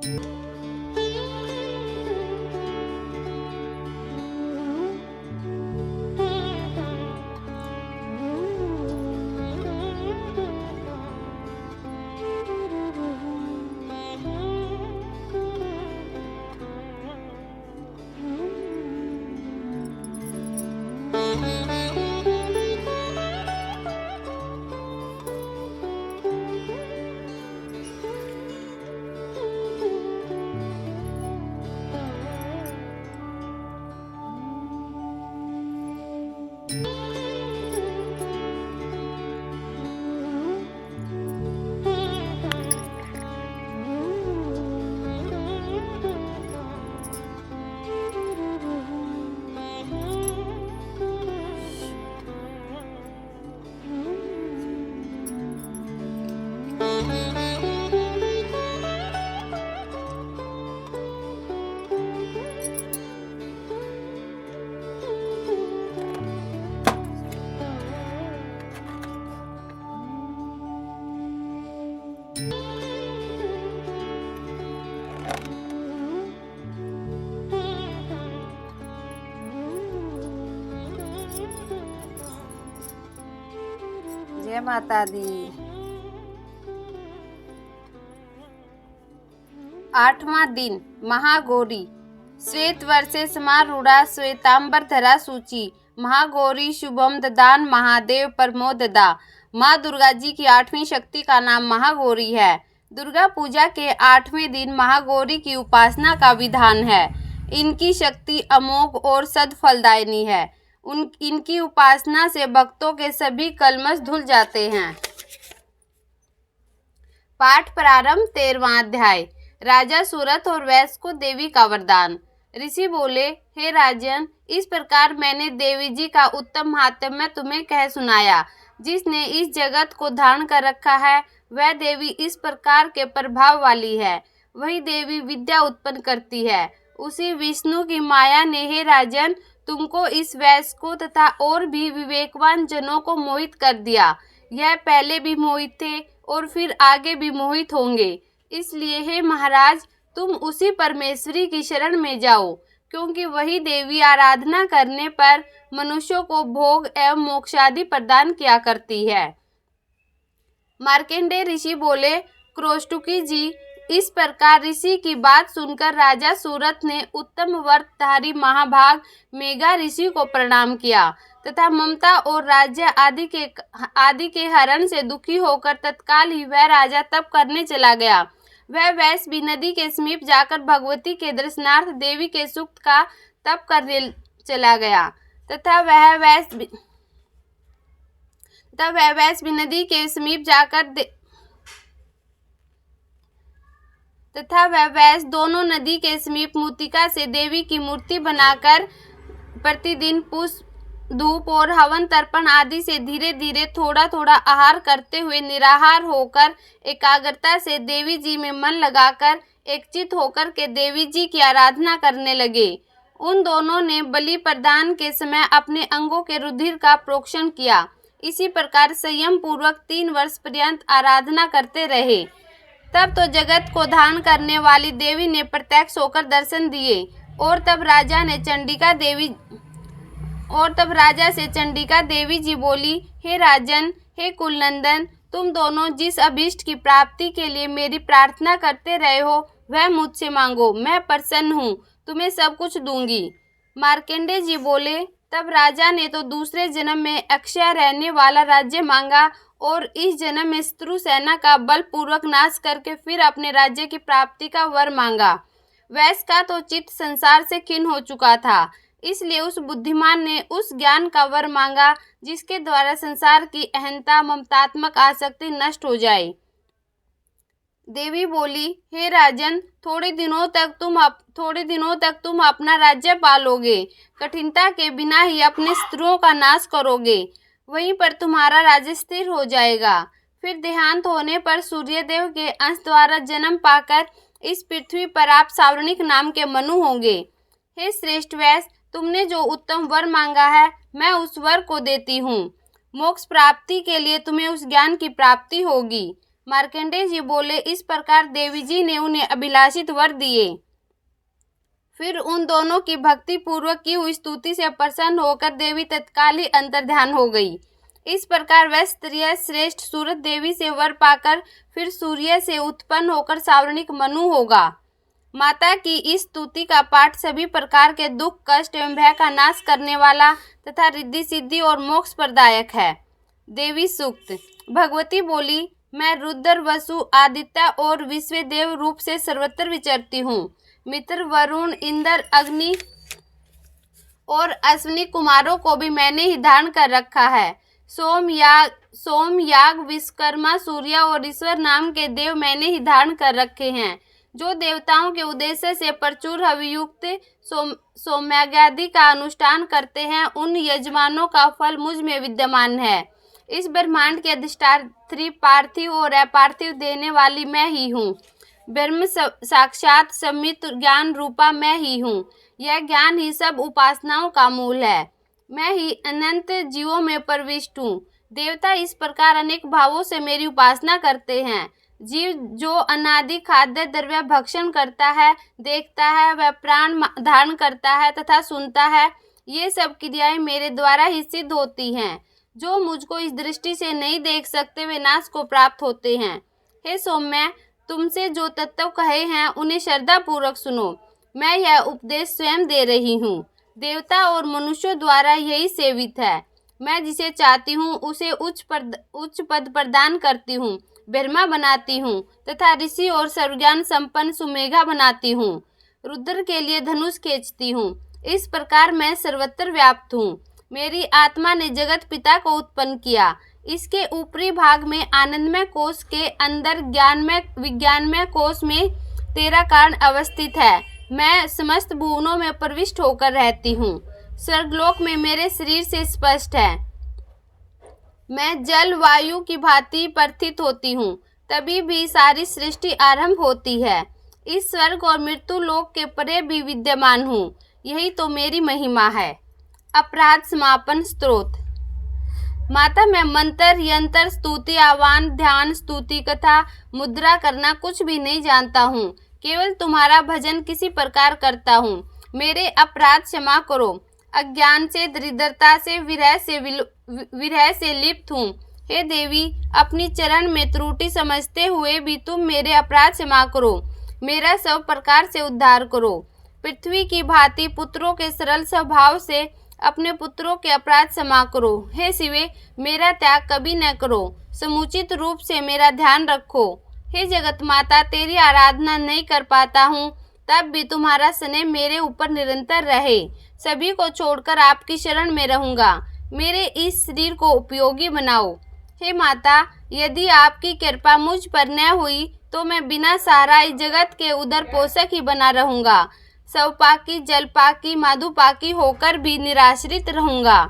जय माता दी। 8वां दिन महागौरी। श्वेत वर्षे समारूढ़ा श्वेतांबर धरा सूची। महागौरी शुभम ददान महादेव परमो ददा। माँ दुर्गा जी की 8वीं शक्ति का नाम महागौरी है। दुर्गा पूजा के 8वें दिन महागौरी की उपासना का विधान है। इनकी शक्ति अमोघ और सदफलदायिनी है। इनकी उपासना से भक्तों के सभी कलमश धुल जाते हैं। पाठ प्रारंभ। 13वां अध्याय। राजा सूरत और वैश्य को देवी का वरदान। ऋषि बोले, हे राजन, इस प्रकार मैंने देवी जी का उत्तम महात्म्य तुम्हें कह सुनाया। जिसने इस जगत को धारण कर रखा है वह देवी इस प्रकार के प्रभाव वाली है। वही देवी विद्या उत्पन्न करती है। उसी विष्णु की माया ने, हे राजन, तुमको इस वैश्य को तथा और भी विवेकवान जनों को मोहित कर दिया। यह पहले भी मोहित थे और फिर आगे भी मोहित होंगे। इसलिए हे महाराज, तुम उसी परमेश्वरी की शरण में जाओ, क्योंकि वही देवी आराधना करने पर मनुष्यों को भोग एवं मोक्षादि प्रदान किया करती है। मार्कंडेय ऋषि बोले, क्रोष्टुकी जी, इस प्रकार ऋषि की बात सुनकर राजा सूरत ने उत्तम व्रतधारी महाभाग मेघा ऋषि को प्रणाम किया तथा ममता और राज्य आदि के हरण से दुखी होकर तत्काल ही वह राजा तप करने चला गया। वह वैश्वी नदी के समीप जाकर भगवती के दर्शनार्थ देवी के सूक्त का तप करने चला गया तथा वह वैश्वी नदी के समीप जाकर वह वैश्य दोनों नदी के समीप मूर्तिका से देवी की मूर्ति बनाकर प्रतिदिन पुष्प, धूप और हवन तर्पण आदि से धीरे धीरे थोड़ा थोड़ा आहार करते हुए निराहार होकर एकाग्रता से देवी जी में मन लगाकर एकचित होकर के देवी जी की आराधना करने लगे। उन दोनों ने बलि प्रदान के समय अपने अंगों के रुधिर का प्रोक्षण किया। इसी प्रकार संयम पूर्वक 3 वर्ष पर्यंत आराधना करते रहे। तब तो जगत को धारण करने वाली देवी ने प्रत्यक्ष होकर दर्शन दिए और तब राजा से चंडिका देवी जी बोली, हे राजन, हे कुलनंदन, तुम दोनों जिस अभीष्ट की प्राप्ति के लिए मेरी प्रार्थना करते रहे हो वह मुझसे मांगो, मैं प्रसन्न हूँ, तुम्हें सब कुछ दूंगी। मार्कंडेय जी बोले, तब राजा ने तो दूसरे जन्म में अक्षय रहने वाला राज्य मांगा और इस जन्म में शत्रु सेना का बलपूर्वक नाश करके फिर अपने राज्य की प्राप्ति का वर मांगा। वैश्य का तो चित्त संसार से खिन्न हो चुका था, इसलिए उस बुद्धिमान ने उस ज्ञान का वर मांगा जिसके द्वारा संसार की अहंता ममतात्मक आसक्ति नष्ट हो जाए। देवी बोली, हे राजन, थोड़े दिनों तक तुम अपना राज्य पालोगे, कठिनता के बिना ही अपने शत्रुओं का नाश करोगे, वहीं पर तुम्हारा राज्य स्थिर हो जाएगा। फिर देहांत होने पर सूर्यदेव के अंश द्वारा जन्म पाकर इस पृथ्वी पर आप सावर्णिक नाम के मनु होंगे। हे श्रेष्ठ वैश्य, तुमने जो उत्तम वर मांगा है मैं उस वर को देती हूँ। मोक्ष प्राप्ति के लिए तुम्हें उस ज्ञान की प्राप्ति होगी। मार्कंडेय जी बोले, इस प्रकार देवी जी ने उन्हें अभिलाषित वर दिए। फिर उन दोनों की भक्ति पूर्वक की हुई स्तुति से प्रसन्न होकर देवी तत्काल ही अंतर्ध्यान हो गई। इस प्रकार वह स्त्रियां श्रेष्ठ सूरत देवी से वर पाकर फिर सूर्य से उत्पन्न होकर सावर्णिक मनु होगा। माता की इस स्तुति का पाठ सभी प्रकार के दुख, कष्ट एवं भय का नाश करने वाला तथा रिद्धि सिद्धि और मोक्ष प्रदायक है। देवी सूक्त। भगवती बोली, मैं रुद्र, वसु, आदित्य और विश्वदेव रूप से सर्वत्र विचरती हूँ। मित्र, वरुण, इंद्र, अग्नि और अश्विनी कुमारों को भी मैंने ही धारण कर रखा है। सोम, याग, विश्वकर्मा, सूर्य और ईश्वर नाम के देव मैंने ही धारण कर रखे हैं। जो देवताओं के उद्देश्य से प्रचुर हवियुक्त सोमयागादि का अनुष्ठान करते हैं, उन यजमानों का फल मुझ में विद्यमान है। इस ब्रह्मांड के अधिष्ठात्री, पार्थिव और अपार्थिव देने वाली मैं ही हूँ। ब्रह्म साक्षात सम्मित ज्ञान रूपा मैं ही हूँ। यह ज्ञान ही सब उपासनाओं का मूल है। मैं ही अनंत जीवों में प्रविष्ट हूँ। देवता इस प्रकार अनेक भावों से मेरी उपासना करते हैं। जीव जो अनादि खाद्य द्रव्य भक्षण करता है, देखता है, वह प्राण धारण करता है तथा सुनता है, ये सब क्रियाएं मेरे द्वारा ही सिद्ध होती हैं। जो मुझको इस दृष्टि से नहीं देख सकते, वे नाश को प्राप्त होते हैं। हे सौम्य, तुमसे जो तत्व कहे हैं उन्हें श्रद्धा पूर्वक सुनो। मैं यह उपदेश स्वयं दे रही हूँ। देवता और मनुष्यों द्वारा यही सेवित है। मैं जिसे चाहती हूँ उसे उच्च पद प्रदान करती हूँ, ब्रह्मा बनाती हूँ तथा ऋषि और सर्वज्ञान संपन्न सुमेघा बनाती हूँ। रुद्र के लिए धनुष खींचती हूँ। इस प्रकार मैं सर्वत्र व्याप्त हूँ। मेरी आत्मा ने जगत पिता को उत्पन्न किया। इसके ऊपरी भाग में आनंदमय कोश के अंदर विज्ञानमय कोश में तेरा कारण अवस्थित है। मैं समस्त भुवनों में प्रविष्ट होकर रहती हूँ। स्वर्गलोक में मेरे शरीर से स्पष्ट है। मैं जल वायु की भांति प्रथित होती हूँ, तभी भी सारी सृष्टि आरंभ होती है। इस स्वर्ग और मृत्यु लोक के परे भी विद्यमान हूँ। यही तो मेरी महिमा है। अपराध समापन स्त्रोत। माता, मैं मंत्र, यंत्र, स्तुति, आह्वान, ध्यान, स्तुति, कथा, मुद्रा करना कुछ भी नहीं जानता हूँ। केवल तुम्हारा भजन किसी प्रकार करता हूँ। मेरे अपराध क्षमा करो। अज्ञान से, दरिद्रता से, विरह से लिप्त हूँ। हे देवी, अपनी चरण में त्रुटि समझते हुए भी तुम मेरे अपराध क्षमा करो। मेरा सब प्रकार से उद्धार करो। पृथ्वी की भांति पुत्रों के सरल स्वभाव से अपने पुत्रों के अपराध क्षमा करो। हे शिवे, मेरा त्याग कभी न करो। समुचित रूप से मेरा ध्यान रखो। हे जगत माता, तेरी आराधना नहीं कर पाता हूँ, तब भी तुम्हारा स्नेह मेरे ऊपर निरंतर रहे। सभी को छोड़कर आपकी शरण में रहूँगा। मेरे इस शरीर को उपयोगी बनाओ। हे माता, यदि आपकी कृपा मुझ पर न हुई तो मैं बिना सहारा इस जगत के उदर पोषक ही बना रहूँगा। सवपाकी, जलपाकी, माधुपाकी होकर भी निराश्रित रहूँगा।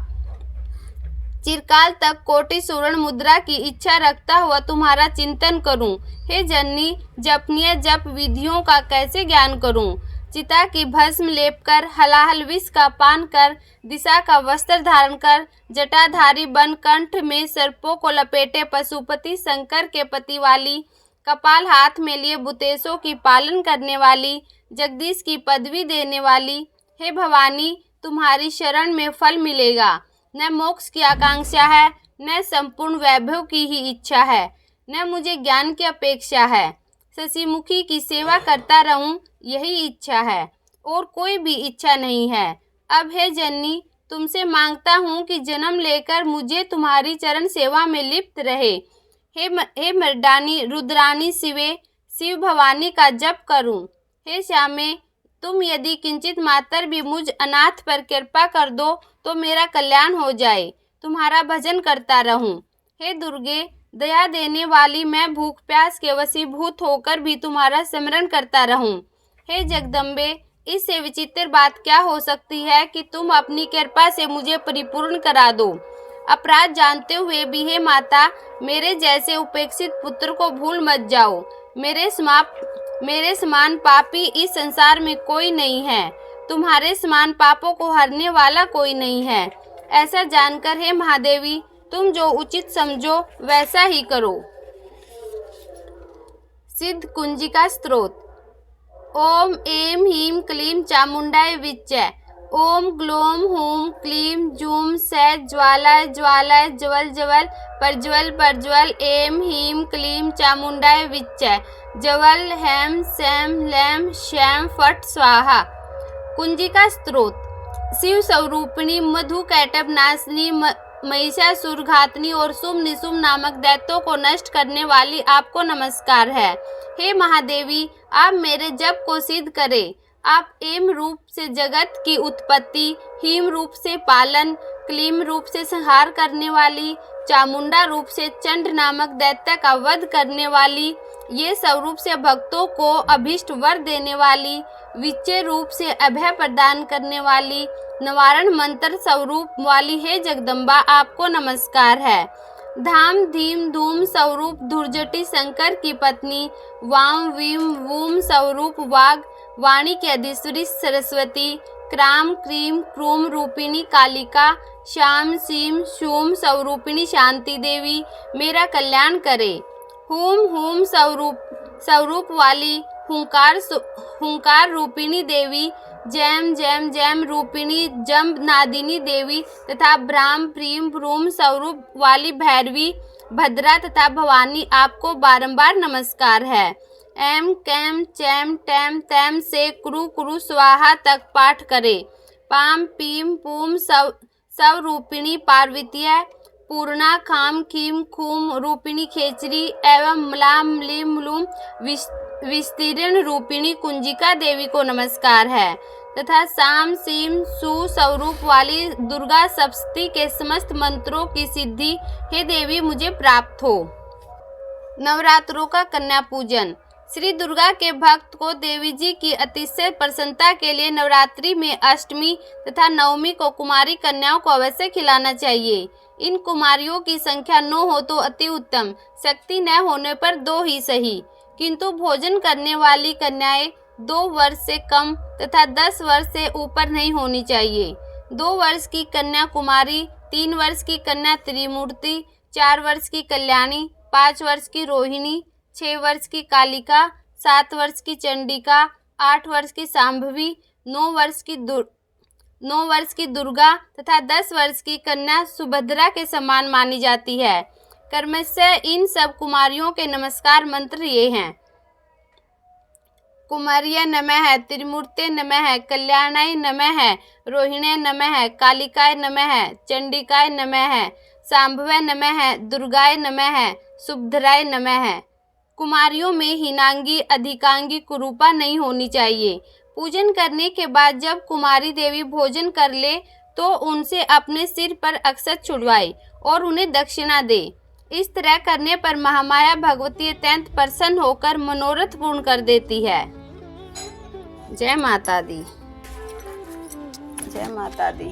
चिरकाल तक कोटि सुवर्ण मुद्रा की इच्छा रखता हुआ तुम्हारा चिंतन करूं। हे जननी, जपनीय जप विधियों का कैसे ज्ञान करूं? चिता की भस्म लेप कर, हलाहल विष का पान कर, दिशा का वस्त्र धारण कर, जटाधारी बन, कंठ में सर्पों को लपेटे, पशुपति शंकर के पति वाली, कपाल हाथ में लिए भूतेशों की पालन करने वाली, जगदीश की पदवी देने वाली, हे भवानी, तुम्हारी शरण में फल मिलेगा। न मोक्ष की आकांक्षा है, न संपूर्ण वैभव की ही इच्छा है, न मुझे ज्ञान की अपेक्षा है। शशिमुखी की सेवा करता रहूं, यही इच्छा है, और कोई भी इच्छा नहीं है। अब हे जननी, तुमसे मांगता हूँ कि जन्म लेकर मुझे तुम्हारी चरण सेवा में लिप्त रहे। हे मर्दानी, रुद्रानी शिवे, शिव भवानी का जप करूं। हे श्यामे, तुम यदि किंचित मात्र भी मुझ अनाथ पर कृपा कर दो तो मेरा कल्याण हो जाए। तुम्हारा भजन करता रहूं। हे दुर्गे, दया देने वाली, मैं भूख प्यास के वशीभूत होकर भी तुम्हारा स्मरण करता रहूं। हे जगदम्बे, इससे विचित्र बात क्या हो सकती है कि तुम अपनी कृपा से मुझे परिपूर्ण करा दो। अपराध जानते हुए भी हे माता, मेरे जैसे उपेक्षित पुत्र को भूल मत जाओ। मेरे समान पापी इस संसार में कोई नहीं है। तुम्हारे समान पापों को हरने वाला कोई नहीं है। ऐसा जानकर हे महादेवी, तुम जो उचित समझो वैसा ही करो। सिद्ध कुंजिका स्तोत्र। ओम ऐं ह्रीं क्लीं चामुंडाय विच्चे। ओम ग्लौं हूं क्लीं जूं सै ज्वालाय ज्वालाय ज्वल ज्वल प्रज्वल प्रज्वल। ऐं ह्रीं क्लीं चामुंडाय विच्चे। ज्वल हैं सैं लैं शैं फट् स्वाहा। कुंजिका स्तोत्र। शिव स्वरूपिणी मधु कैटभ नाशिनी महिषासुर घातनी और शुंभ निशुंभ नामक दैत्यों को नष्ट करने वाली आपको नमस्कार है। हे महादेवी, आप मेरे जप को सिद्ध करें। आप ऐं रूप से जगत की उत्पत्ति, ह्रीं रूप से पालन, क्लीं रूप से संहार करने वाली, चामुंडा रूप से चंड नामक दैत्य का वध करने वाली, ये स्वरूप से भक्तों को अभीष्ट वर देने वाली, विच्चे रूप से अभय प्रदान करने वाली, निवारण मंत्र स्वरूप वाली हे जगदम्बा, आपको नमस्कार है। धाम धीम धूम स्वरूप धुर्जटी शंकर की पत्नी, वाम वीम वूम स्वरूप वाग वाणी की अधीश्वरी सरस्वती, क्राम क्रीम क्रूम रूपिणी कालिका, श्याम सीम शूम स्वरूपिणी शांति देवी, मेरा कल्याण करे। हुम हुम स्वरूप वाली हुंकार रूपिणी देवी, जैम जैम जैम रूपिणी जम्ब नादिनी देवी तथा भ्राम प्रीम भ्रूम स्वरूप वाली भैरवी भद्रा तथा भवानी, आपको बारंबार नमस्कार है। एम कैम चैम टैम तैम से कुरु कुरु स्वाहा तक पाठ करें। पाम पीम पूम स्वरूपिणी पार्वतीय, पूर्णा खाम खीम खूम रूपिणी खेचरी एवं मलाम मलीम लूम विस्तीर्ण रूपिणी कुंजिका देवी को नमस्कार है तथा साम सीम सु स्वरूप वाली दुर्गा सप्तशती के समस्त मंत्रों की सिद्धि हे देवी मुझे प्राप्त हो। नवरात्रों का कन्या पूजन। श्री दुर्गा के भक्त को देवी जी की अतिशय प्रसन्नता के लिए नवरात्रि में अष्टमी तथा नवमी को कुमारी कन्याओं को अवश्य खिलाना चाहिए। इन कुमारियों की संख्या 9 हो तो अति उत्तम, शक्ति न होने पर 2 ही सही, किंतु भोजन करने वाली कन्याएं 2 वर्ष से कम तथा 10 वर्ष से ऊपर नहीं होनी चाहिए। 2 वर्ष की कन्या कुमारी, 3 वर्ष की कन्या त्रिमूर्ति, 4 वर्ष की कल्याणी, 5 वर्ष की रोहिणी, 6 वर्ष की कालिका, 7 वर्ष की चंडिका, 8 वर्ष की शांभवी, 9 वर्ष की दुर्गा तथा 10 वर्ष की कन्या सुभद्रा के समान मानी जाती है। क्रमशः इन सब कुमारियों के नमस्कार मंत्र ये हैं। कुमार्य नमः, त्रिमूर्ते नमः, कल्याणाय नमः, रोहिणे नमः, कालिकाय नमः, चंडिकाय नमः, शांभवे नमः, दुर्गाय नमः, सुभद्राय नमः। कुमारियों में हीनांगी, अधिकांगी, कुरूपा नहीं होनी चाहिए। पूजन करने के बाद जब कुमारी देवी भोजन कर ले तो उनसे अपने सिर पर अक्षत छुड़वाए और उन्हें दक्षिणा दे। इस तरह करने पर महामाया भगवती अत्यंत प्रसन्न होकर मनोरथ पूर्ण कर देती है। जय माता दी, जय माता दी।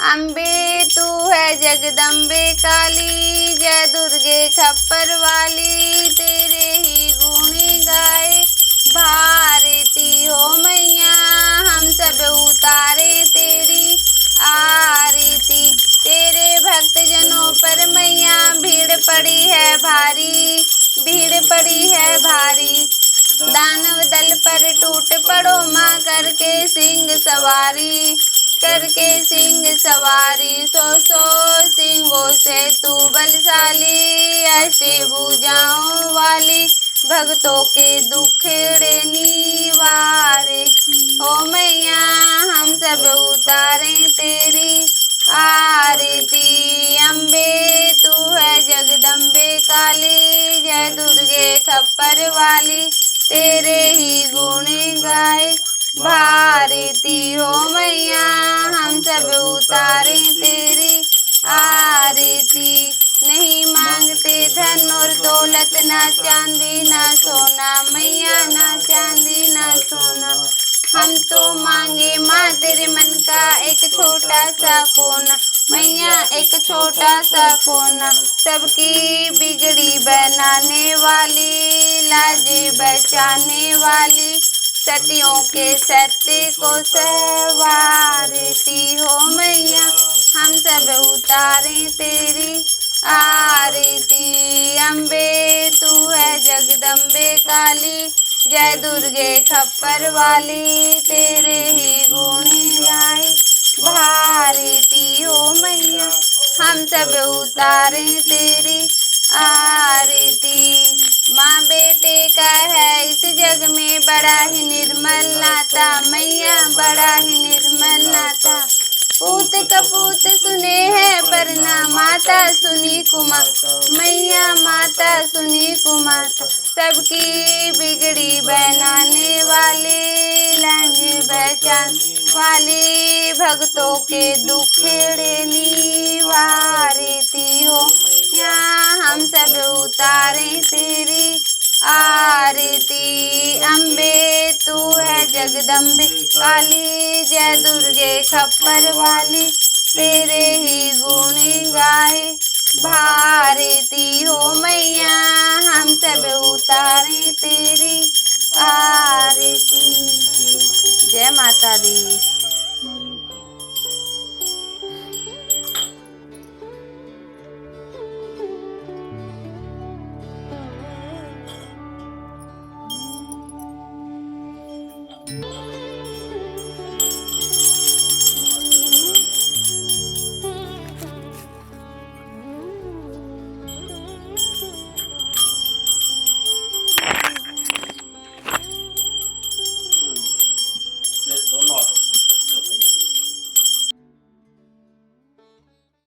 अम्बे तू है जगदम्बे काली, जय दुर्गे खप्पर वाली, तेरे ही गुण गाए भारती हो मैया, हम सब उतारे तेरी आरती। तेरे भक्त जनों पर मैया भीड़ पड़ी है भारी, भीड़ पड़ी है भारी। दानव दल पर टूट पड़ो माँ, करके सिंह सवारी, करके सिंह सवारी। सौ सिंहों से तू बलशाली, अष्टभुजाओं वाली, भक्तों के दुखड़े निवारे हो मैया, हम सब उतारे तेरी आरती। अम्बे तू है जगदम्बे काली, जय दुर्गे खप्पर वाली, तेरे ही गुण गाए भारती हो मैया, हम सब उतारे तेरी आरती। नहीं मांगते धन और दौलत, ना चांदी ना सोना मैया, ना चांदी ना सोना। हम तो मांगे माँ तेरे मन का एक छोटा सा कोना, मैया एक छोटा सा कोना। सबकी बिगड़ी बनाने वाली, लाजे बचाने वाली, सतियों के सत्य को संवारती हो मैया। हम सब उतारे तेरी आरती। अम्बे तू है जगदम्बे काली, जय दुर्गे खप्पर वाली, तेरे ही गुण गाए भारती हो मैया। हम सब उतारे तेरी आरती। माँ बेटे का है इस जग में बड़ा ही निर्मल नाता, मैया बड़ा ही निर्मल नाता। पूत कपूत सुने हैं परना, माता सुनी कुमाता, मैया माता सुनी कुमाता। सबकी बिगड़ी बनाने वाली, लाज बचाने वाली, भक्तों के दुखेड़े निवारती हो। यहाँ हम सब उतारे तेरी आरती। अम्बे तू है जगदम्बे काली, जय दुर्गे खप्पर वाली, तेरे ही गुण गाए भारती हो मैया। हम सब उतारे तेरी आरती। जय माता दी।